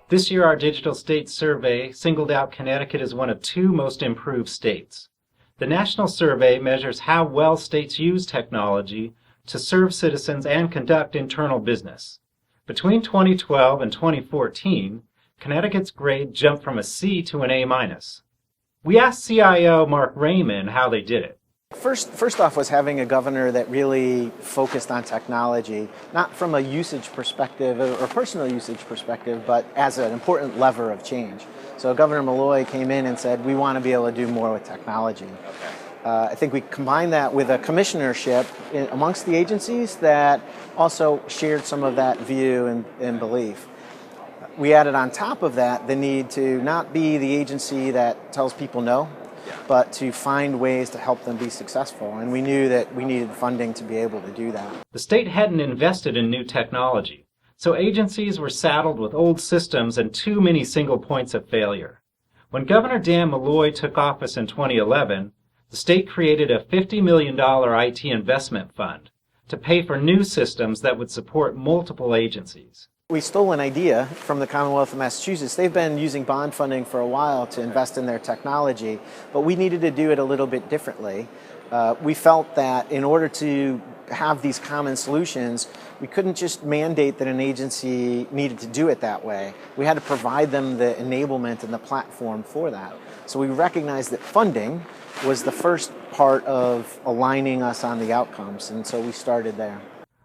This year, our Digital States Survey singled out Connecticut as one of two most improved states. The national survey measures how well states use technology to serve citizens and conduct internal business. Between 2012 and 2014, Connecticut's grade jumped from a C to an A-. We asked CIO Mark Raymond how they did it. First off was having a governor that really focused on technology, not from a usage perspective or personal usage perspective, but as an important lever of change. So Governor Malloy came in and said, we want to be able to do more with technology. I think we combined that with a commissionership amongst the agencies that also shared some of that view and belief. We added on top of that the need to not be the agency that tells people no, but to find ways to help them be successful. And we knew that we needed funding to be able to do that. The state hadn't invested in new technology, so agencies were saddled with old systems and too many single points of failure. When Governor Dan Malloy took office in 2011, the state created a $50 million IT investment fund to pay for new systems that would support multiple agencies. We stole an idea from the Commonwealth of Massachusetts. They've been using bond funding for a while to invest in their technology, but we needed to do it a little bit differently. We felt that in order to have these common solutions, we couldn't just mandate that an agency needed to do it that way. We had to provide them the enablement and the platform for that. So we recognized that funding was the first part of aligning us on the outcomes, and so we started there.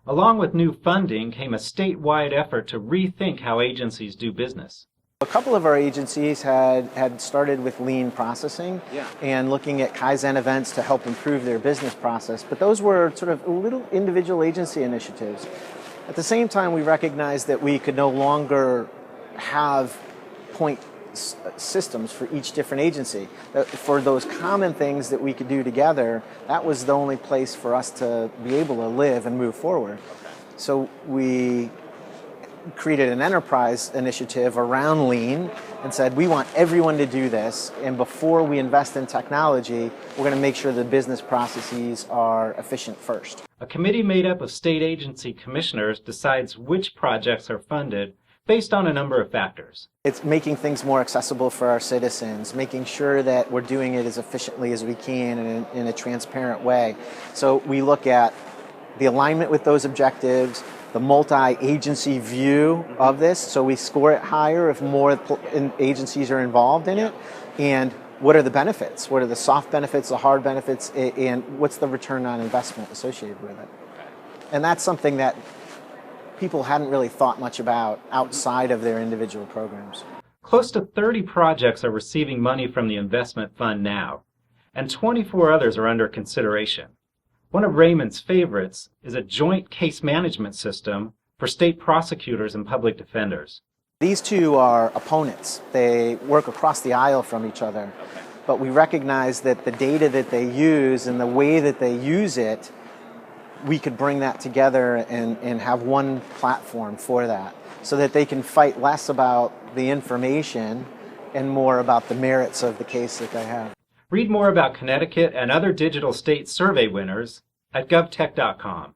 Along with new funding came a statewide effort to rethink how agencies do business. A couple of our agencies had started with lean processing and looking at Kaizen events to help improve their business process, but those were sort of little individual agency initiatives. At the same time, we recognized that we could no longer have point systems for each different agency. For those common things that we could do together, that was the only place for us to be able to live and move forward. So we created an enterprise initiative around lean and said we want everyone to do this, and before we invest in technology, we're going to make sure the business processes are efficient first. A committee made up of state agency commissioners decides which projects are funded based on a number of factors. It's making things more accessible for our citizens, making sure that we're doing it as efficiently as we can and in a transparent way. So we look at the alignment with those objectives, the multi-agency view of this, so we score it higher if more agencies are involved in it, and what are the benefits? What are the soft benefits, the hard benefits, and what's the return on investment associated with it? And that's something that people hadn't really thought much about outside of their individual programs. Close to 30 projects are receiving money from the investment fund now, and 24 others are under consideration. One of Raymond's favorites is a joint case management system for state prosecutors and public defenders. These two are opponents. They work across the aisle from each other, but we recognize that the data that they use and the way that they use it, we could bring that together and have one platform for that, so that they can fight less about the information and more about the merits of the case that they have. Read more about Connecticut and other digital state survey winners at govtech.com.